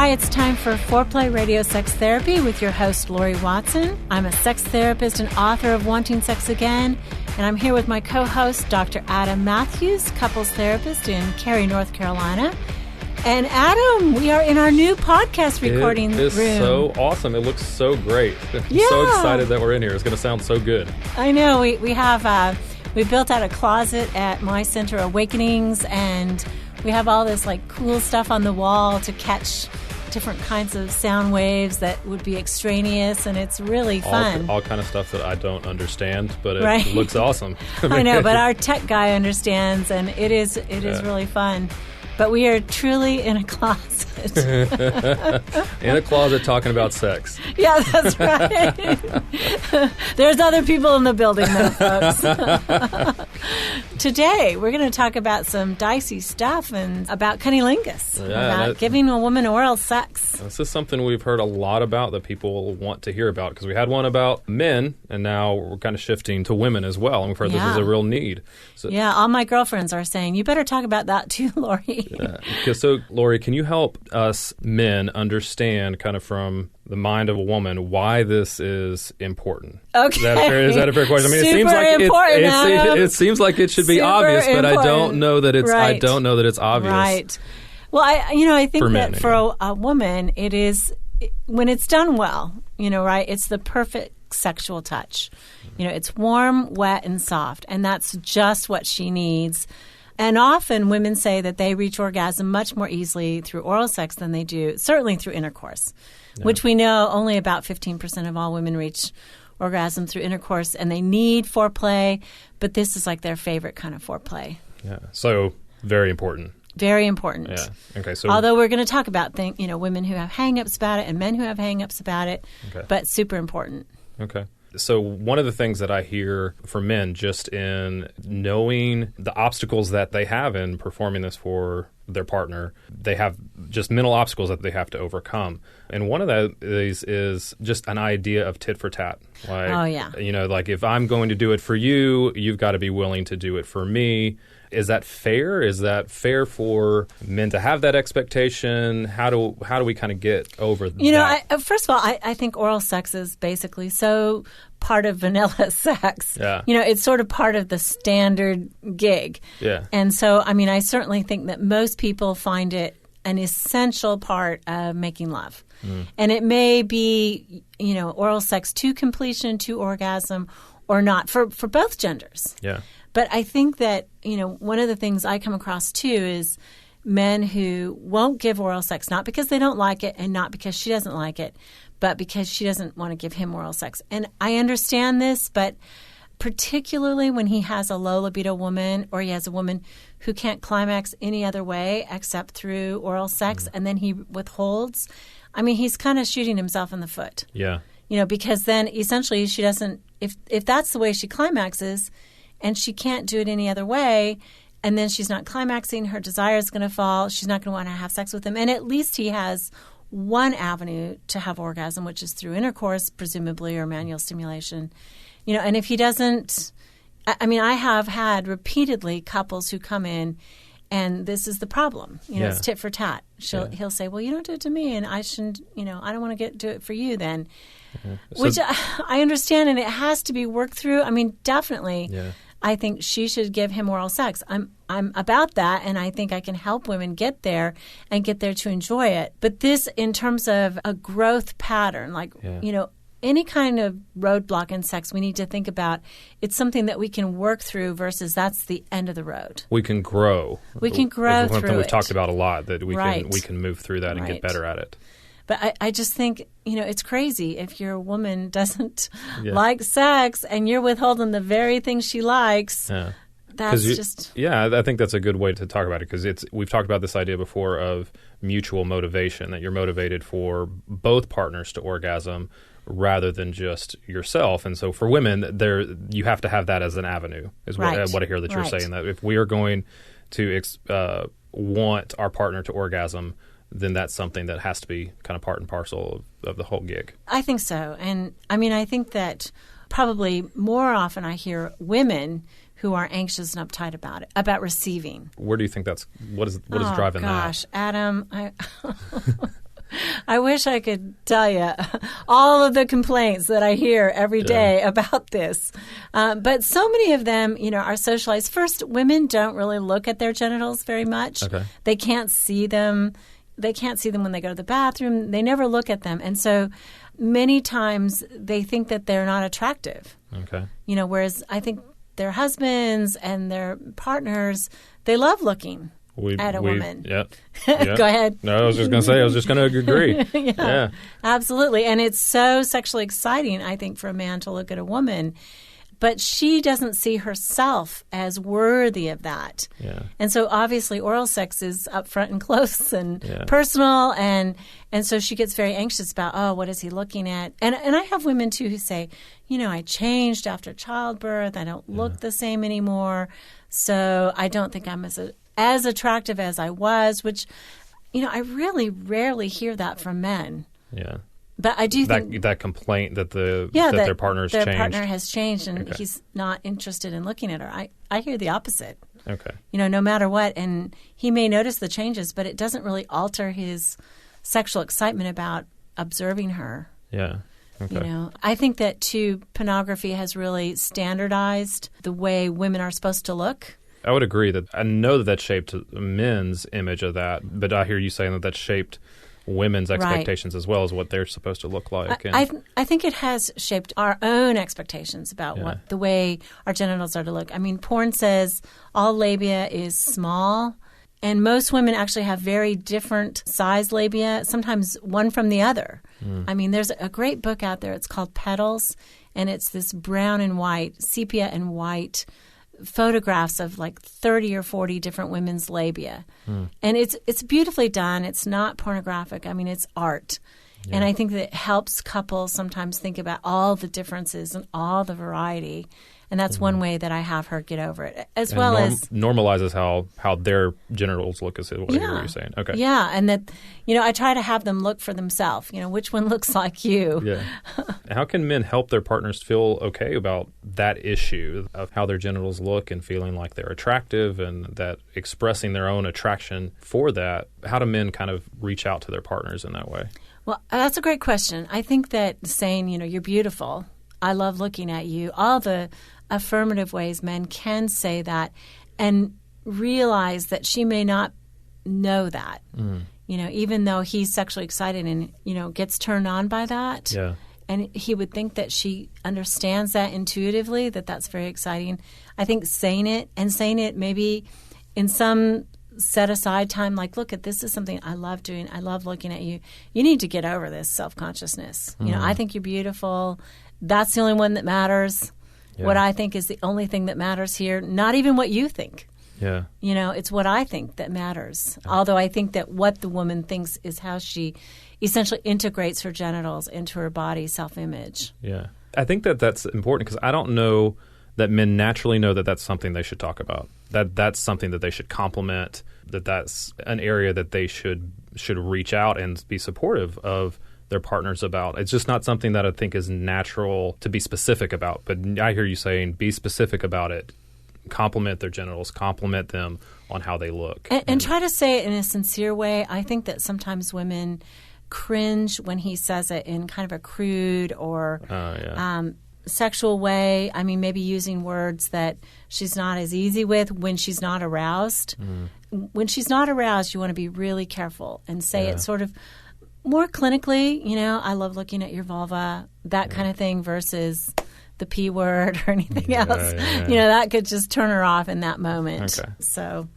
Hi, it's time for Foreplay Radio Sex Therapy with your host, Lori Watson. I'm a sex therapist and author of Wanting Sex Again, and I'm here with my co-host, Dr. Adam Matthews, couples therapist in Cary, North Carolina. And Adam, we are in our new podcast recording room. It is so awesome. It looks so great. I'm so excited that we're in here. It's going to sound so good. I know. We have we built out a closet at my center, Awakenings, and we have all this like cool stuff on the wall to catch different kinds of sound waves that would be extraneous, and it's really fun. All kind of stuff that I don't understand, but it looks awesome. I know, but our tech guy understands, and it is really fun. But we are truly in a closet. In a closet talking about sex. Yeah, that's right. There's other people in the building, though, folks. Today, we're going to talk about some dicey stuff and about cunnilingus, about giving a woman oral sex. This is something we've heard a lot about that people want to hear about, because we had one about men, and now we're kind of shifting to women as well, and we've heard this is a real need. So, all my girlfriends are saying, you better talk about that too, Lori. So, Lori, can you help us men understand kind of from the mind of a woman why this is important? Okay. Is that a fair question? I mean, it seems like it should be obvious, but I don't know that it's obvious. Right. Well, I think that for a woman, it is, when it's done well, it's the perfect sexual touch. It's warm, wet, and soft, and that's just what she needs. And often women say that they reach orgasm much more easily through oral sex than they do, certainly through intercourse, which we know only about 15% of all women reach orgasm through intercourse, and they need foreplay, but this is like their favorite kind of foreplay. Yeah, so very important. Very important. Yeah. Okay. So, although we're going to talk about women who have hang-ups about it and men who have hang-ups about it, but super important. Okay. So one of the things that I hear from men just in knowing the obstacles that they have in performing this for their partner, they have just mental obstacles that they have to overcome. And one of these is just an idea of tit for tat. Like, like if I'm going to do it for you, you've got to be willing to do it for me. Is that fair? Is that fair for men to have that expectation? How do we kind of get over that? First of all, I think oral sex is basically so part of vanilla sex. Yeah. It's sort of part of the standard gig. Yeah. And so, I certainly think that most people find it an essential part of making love. Mm. And it may be, oral sex to completion, to orgasm, or not, for both genders. Yeah. But I think that, one of the things I come across, too, is men who won't give oral sex, not because they don't like it and not because she doesn't like it, but because she doesn't want to give him oral sex. And I understand this, but particularly when he has a low libido woman or he has a woman who can't climax any other way except through oral sex, and then he withholds, he's kind of shooting himself in the foot. Yeah. Because then essentially she doesn't – if that's the way she climaxes – and she can't do it any other way, and then she's not climaxing, her desire is going to fall, she's not going to want to have sex with him. And at least he has one avenue to have orgasm, which is through intercourse, presumably, or manual stimulation. And if he doesn't – I have had repeatedly couples who come in, and this is the problem. It's tit for tat. He'll say, well, you don't do it to me, and I shouldn't – I don't want to do it for you then. So, which I understand, and it has to be worked through. Definitely. Yeah. I think she should give him oral sex. I'm about that, and I think I can help women get there and get there to enjoy it. But this, in terms of a growth pattern, any kind of roadblock in sex, we need to think about it's something that we can work through versus that's the end of the road. We can grow. We can grow through it. Something we've talked about a lot, that we can move through that and get better at it. But I just think, it's crazy if your woman doesn't like sex and you're withholding the very thing she likes. Yeah. That's just... Yeah, I think that's a good way to talk about it, because we've talked about this idea before of mutual motivation, that you're motivated for both partners to orgasm rather than just yourself. And so for women, you have to have that as an avenue, is what I hear that you're saying, that if we are going to want our partner to orgasm, then that's something that has to be kind of part and parcel of the whole gig. I think so. And I think that probably more often I hear women who are anxious and uptight about it, about receiving. Where do you think what is driving that? Gosh, Adam, I wish I could tell you all of the complaints that I hear every day about this. But so many of them, are socialized. First, women don't really look at their genitals very much. Okay. They can't see them. They can't see them when they go to the bathroom. They never look at them. And so many times they think that they're not attractive. Okay. Whereas I think their husbands and their partners, they love looking at a woman. Yeah. Go ahead. No, I was just going to say, I was just going to agree. Yeah. Absolutely. And it's so sexually exciting, I think, for a man to look at a woman. But she doesn't see herself as worthy of that. Yeah. And so obviously oral sex is up front and close and personal. And so she gets very anxious about, what is he looking at? And I have women, too, who say, I changed after childbirth. I don't look the same anymore. So I don't think I'm as attractive as I was, which, I really rarely hear that from men. Yeah. But I do think that complaint that their partner's changed. Their partner has changed and he's not interested in looking at her. I hear the opposite. Okay. No matter what. And he may notice the changes, but it doesn't really alter his sexual excitement about observing her. Yeah. Okay. I think that, too, pornography has really standardized the way women are supposed to look. I would agree that I know that shaped men's image of that, but I hear you saying that that shaped women's expectations as well as what they're supposed to look like. I think it has shaped our own expectations about what the way our genitals are to look. I mean, porn says all labia is small, and most women actually have very different size labia, sometimes one from the other. I mean, there's a great book out there. It's called Petals, and it's this brown and white, sepia and white photographs of like 30 or 40 different women's labia. And it's beautifully done. It's not pornographic. I mean, it's art. Yeah. And I think that it helps couples sometimes think about all the differences and all the variety. And that's one way that I have her get over it, as well as normalizes how their genitals look, is what you're saying. Okay. Yeah, and that I try to have them look for themselves. Which one looks like you? Yeah. How can men help their partners feel okay about that issue of how their genitals look and feeling like they're attractive and that expressing their own attraction for that? How do men kind of reach out to their partners in that way? Well, that's a great question. I think that saying, you're beautiful, I love looking at you, all the affirmative ways men can say that and realize that she may not know that, even though he's sexually excited and, gets turned on by that. Yeah. And he would think that she understands that intuitively, that that's very exciting. I think saying it maybe in some set aside time, like, look, this is something I love doing. I love looking at you. You need to get over this self-consciousness. I think you're beautiful. That's the only one that matters. Yeah. What I think is the only thing that matters here, not even what you think. Yeah. It's what I think that matters. Yeah. Although I think that what the woman thinks is how she essentially integrates her genitals into her body self-image. Yeah. I think that's important because I don't know that men naturally know that that's something they should talk about. That's something that they should compliment, that's an area that they should reach out and be supportive of their partners about. It's just not something that I think is natural to be specific about. But I hear you saying be specific about it. Compliment their genitals. Compliment them on how they look. And try to say it in a sincere way. I think that sometimes women cringe when he says it in kind of a crude or sexual way. I mean, maybe using words that she's not as easy with when she's not aroused. When she's not aroused, you want to be really careful and say it sort of more clinically, I love looking at your vulva, that kind of thing, versus the P word or anything else. Yeah. That could just turn her off in that moment. Okay. So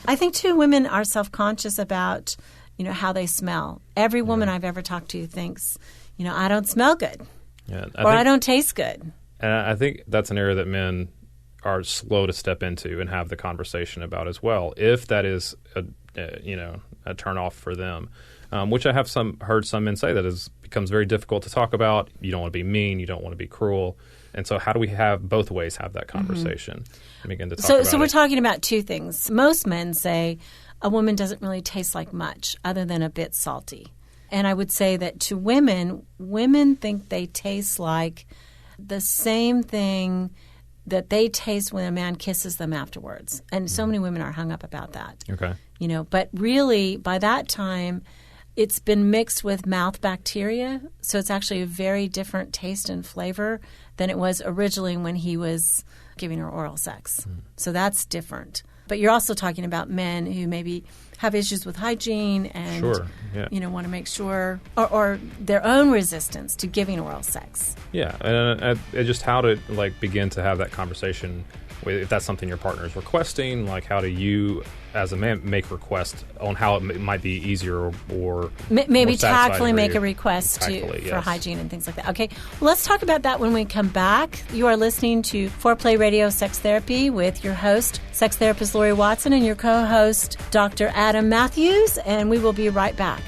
I think, too, women are self-conscious about, how they smell. Every woman I've ever talked to thinks, I don't smell good I don't taste good. And I think that's an area that men are slow to step into and have the conversation about as well, if that is a turnoff for them. Which I have heard some men say that becomes very difficult to talk about. You don't want to be mean. You don't want to be cruel. And so how do we have both ways have that conversation and begin to talk about it? So we're talking about two things. Most men say a woman doesn't really taste like much other than a bit salty. And I would say that to women think they taste like the same thing that they taste when a man kisses them afterwards. And so many women are hung up about that. Okay. But really, by that time, it's been mixed with mouth bacteria, so it's actually a very different taste and flavor than it was originally when he was giving her oral sex. So that's different. But you're also talking about men who maybe have issues with hygiene and want to make sure, or their own resistance to giving oral sex. Yeah, and just how to begin to have that conversation. If that's something your partner is requesting, how do you, as a man, make requests on how it might be easier or maybe tactfully make a request for hygiene and things like that. Okay, well, let's talk about that when we come back. You are listening to Foreplay Radio Sex Therapy with your host, sex therapist Lori Watson, and your co-host, Dr. Adam Matthews, and we will be right back.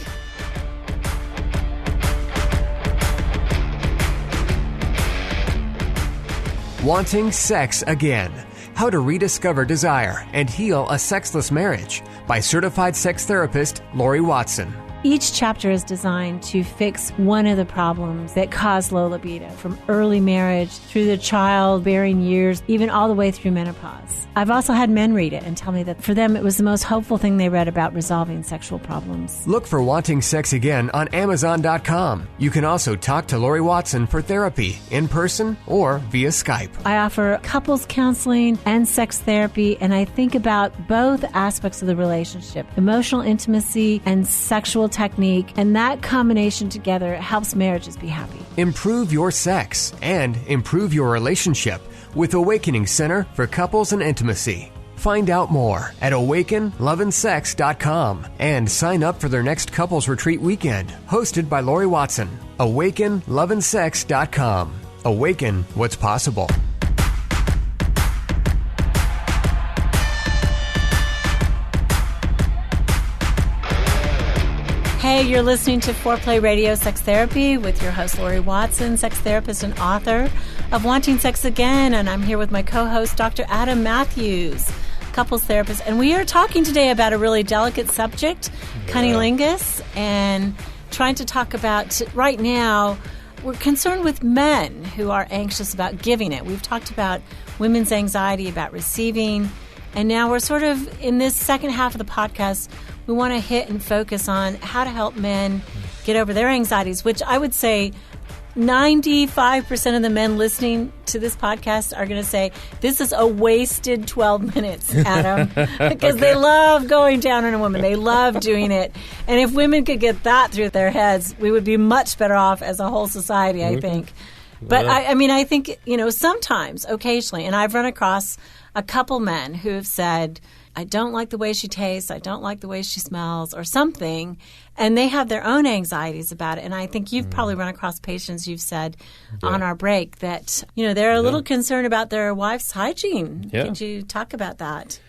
Wanting sex again. How to rediscover desire and heal a sexless marriage by certified sex therapist Lori Watson. Each chapter is designed to fix one of the problems that cause low libido, from early marriage through the childbearing years, even all the way through menopause. I've also had men read it and tell me that for them it was the most hopeful thing they read about resolving sexual problems. Look for Wanting Sex Again on Amazon.com. You can also talk to Lori Watson for therapy in person or via Skype. I offer couples counseling and sex therapy, and I think about both aspects of the relationship, emotional intimacy and sexual technique, and that combination together helps marriages be happy. Improve your sex and improve your relationship with Awakening Center for Couples and Intimacy. Find out more at awakenloveandsex.com and sign up for their next couples retreat weekend, hosted by Lori Watson. awakenloveandsex.com. Awaken what's possible. Hey, you're listening to Foreplay Radio Sex Therapy with your host, Lori Watson, sex therapist and author of Wanting Sex Again. And I'm here with my co-host, Dr. Adam Matthews, couples therapist. And we are talking today about a really delicate subject, cunnilingus, and trying to talk about, right now, we're concerned with men who are anxious about giving it. We've talked about women's anxiety about receiving. And now we're sort of, in this second half of the podcast, we want to hit and focus on how to help men get over their anxieties, which I would say 95% of the men listening to this podcast are going to say, this is a wasted 12 minutes, Adam, because they love going down on a woman. They love doing it. And if women could get that through their heads, we would be much better off as a whole society, I think. But I think, sometimes, occasionally, and I've run across a couple men who have said, I don't like the way she tastes, I don't like the way she smells, or something, and they have their own anxieties about it. And I think you've probably run across patients, you've said on our break, that they're a little concerned about their wife's hygiene. Yeah. Can you talk about that?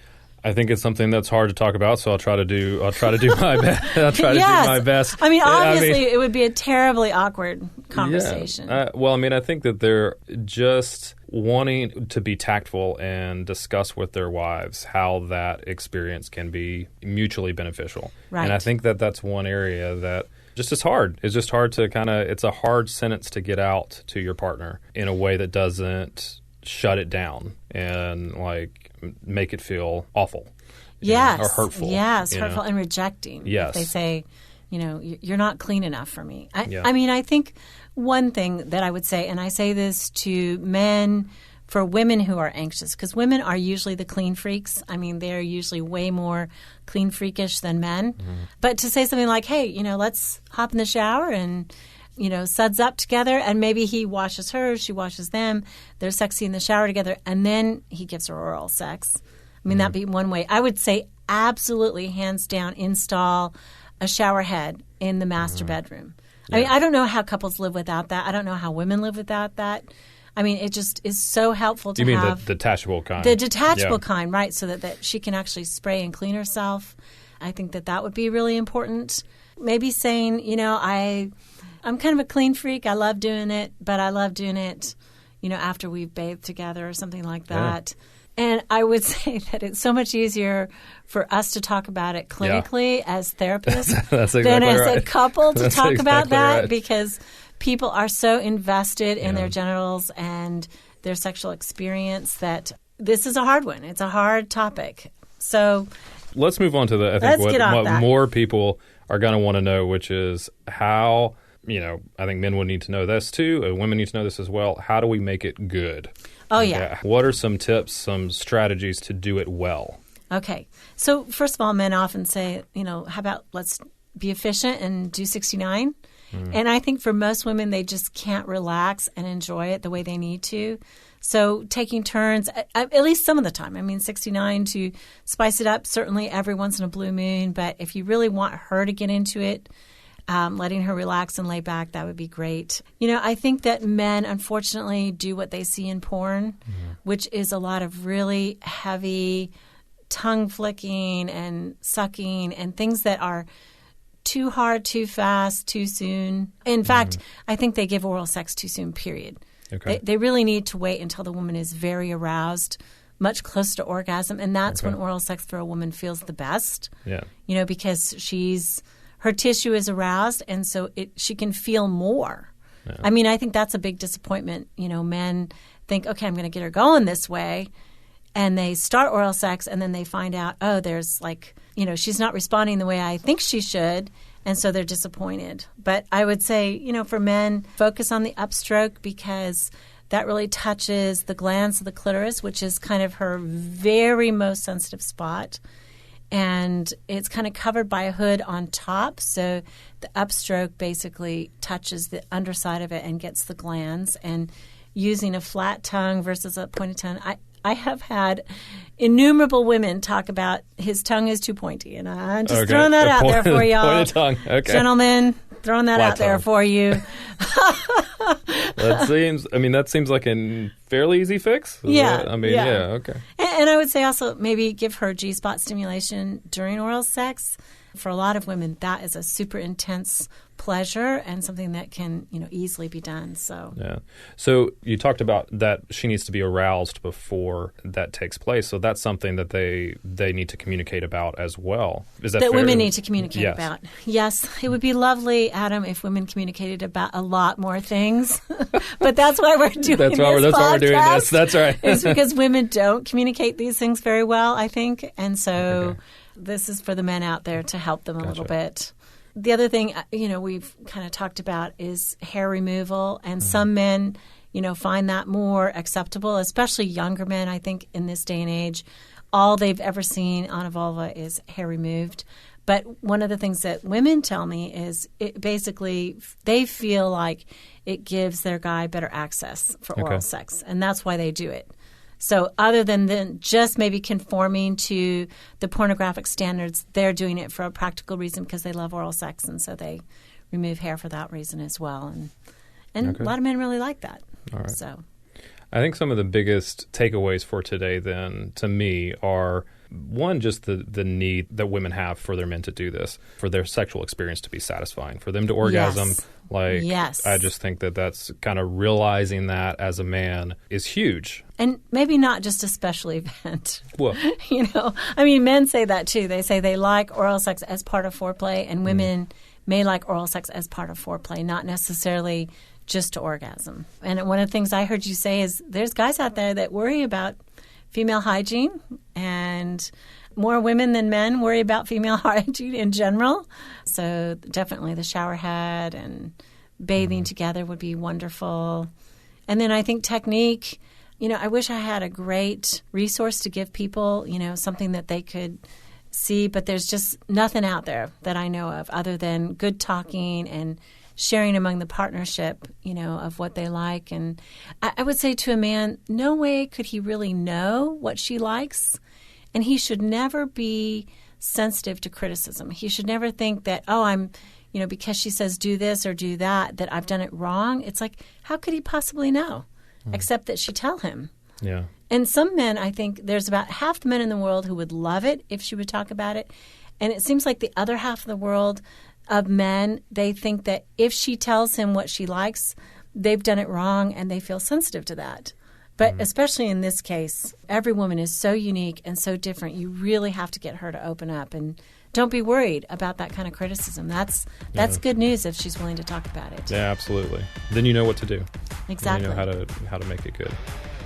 I think it's something that's hard to talk about, so I'll try to do my best. I'll try to do my best. Obviously, it would be a terribly awkward conversation. Yeah. I think that they're just wanting to be tactful and discuss with their wives how that experience can be mutually beneficial. Right. And I think that that's one area that just is hard. It's just hard to it's a hard sentence to get out to your partner in a way that doesn't shut it down and make it feel awful. Yes. Or hurtful. Yes, hurtful and rejecting. Yes. If they say, you're not clean enough for me. I think one thing that I would say, and I say this to men for women who are anxious, because women are usually the clean freaks. They're usually way more clean freakish than men. Mm-hmm. But to say something like, hey, let's hop in the shower and suds up together, and maybe he washes her, she washes them, they're sexy in the shower together, and then he gives her oral sex. That'd be one way. I would say absolutely, hands down, install a shower head in the master bedroom. Yeah. I don't know how couples live without that. I don't know how women live without that. It just is so helpful to have. You mean the detachable kind? The detachable kind, right, so that she can actually spray and clean herself. I think that would be really important. Maybe saying, I'm kind of a clean freak. I love doing it, but I love doing it, after we've bathed together or something like that. Yeah. And I would say that it's so much easier for us to talk about it clinically as therapists than as a couple to talk about that, because people are so invested in their genitals and their sexual experience that this is a hard one. It's a hard topic. So let's move on to what more people are going to want to know, which is how, I think men would need to know this too. Women need to know this as well. How do we make it good? Oh, yeah. What are some tips, some strategies to do it well? Okay. So first of all, men often say, how about let's be efficient and do 69? And I think for most women, they just can't relax and enjoy it the way they need to. So taking turns, at least some of the time. I mean, 69 to spice it up, certainly every once in a blue moon. But if you really want her to get into it, letting her relax and lay back, that would be great. I think that men, unfortunately, do what they see in porn, which is a lot of really heavy tongue flicking and sucking and things that are too hard, too fast, too soon. In fact, I think they give oral sex too soon, period. Okay. They really need to wait until the woman is very aroused, much closer to orgasm, and that's when oral sex for a woman feels the best. Yeah. Because her tissue is aroused, and so she can feel more. Yeah. I mean, I think that's a big disappointment. Men think, okay, I'm going to get her going this way, and they start oral sex, and then they find out, there's she's not responding the way I think she should, and so they're disappointed. But I would say, for men, focus on the upstroke because that really touches the glands of the clitoris, which is kind of her very most sensitive spot. And it's kind of covered by a hood on top, so the upstroke basically touches the underside of it and gets the glands. And using a flat tongue versus a pointed tongue, I have had innumerable women talk about his tongue is too pointy, and I'm just throwing that out there for y'all. Pointed tongue, okay. Gentlemen, throwing that flat out there for you. That seems like a fairly easy fix. Yeah. Okay. And I would say also maybe give her G-spot stimulation during oral sex. For a lot of women, that is a super intense pleasure and something that can, easily be done. So yeah. So you talked about that she needs to be aroused before that takes place. So that's something that they need to communicate about as well. Is that fair? Women need to communicate about? Yes. It would be lovely, Adam, if women communicated about a lot more things. But that's why we're doing that's why we're doing this. That's right. It's because women don't communicate these things very well, I think. And so this is for the men out there to help them a little bit. The other thing, we've kind of talked about is hair removal. And some men, find that more acceptable, especially younger men, I think, in this day and age. All they've ever seen on a vulva is hair removed. But one of the things that women tell me is basically they feel like it gives their guy better access for oral sex. And that's why they do it. So other than just maybe conforming to the pornographic standards, they're doing it for a practical reason because they love oral sex, and so they remove hair for that reason as well. And a lot of men really like that. All right. So I think some of the biggest takeaways for today then, to me, are one, just the need that women have for their men to do this, for their sexual experience to be satisfying, for them to orgasm. I just think that's kind of realizing that as a man is huge. And maybe not just a special event. Well, men say that too. They say they like oral sex as part of foreplay, and women may like oral sex as part of foreplay, not necessarily just to orgasm. And one of the things I heard you say is there's guys out there that worry about female hygiene, and more women than men worry about female hygiene in general. So definitely the shower head and bathing together would be wonderful. And then I think technique, I wish I had a great resource to give people, something that they could see, but there's just nothing out there that I know of other than good talking and sharing among the partnership, of what they like. And I would say to a man, no way could he really know what she likes. And he should never be sensitive to criticism. He should never think that, I'm, because she says do this or do that I've done it wrong. It's like, how could he possibly know? Except that she tell him. Yeah. And some men, I think there's about half the men in the world who would love it if she would talk about it. And it seems like the other half of the world of men, they think that if she tells him what she likes, they've done it wrong, and they feel sensitive to that. But especially in this case, every woman is so unique and so different. You really have to get her to open up, and don't be worried about that kind of criticism. That's good news if she's willing to talk about it. Yeah, absolutely. Then you know what to do. Exactly. Then you know how to make it good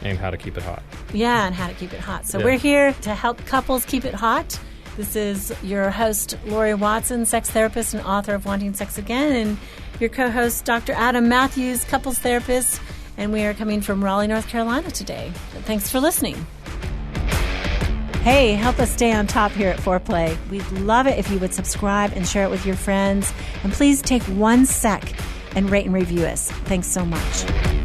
and how to keep it hot. Yeah, and how to keep it hot. So we're here to help couples keep it hot This is your host, Lori Watson, sex therapist and author of Wanting Sex Again, and your co-host, Dr. Adam Matthews, couples therapist, and we are coming from Raleigh, North Carolina today. Thanks for listening. Hey, help us stay on top here at Foreplay. We'd love it if you would subscribe and share it with your friends. And please take 1 sec and rate and review us. Thanks so much.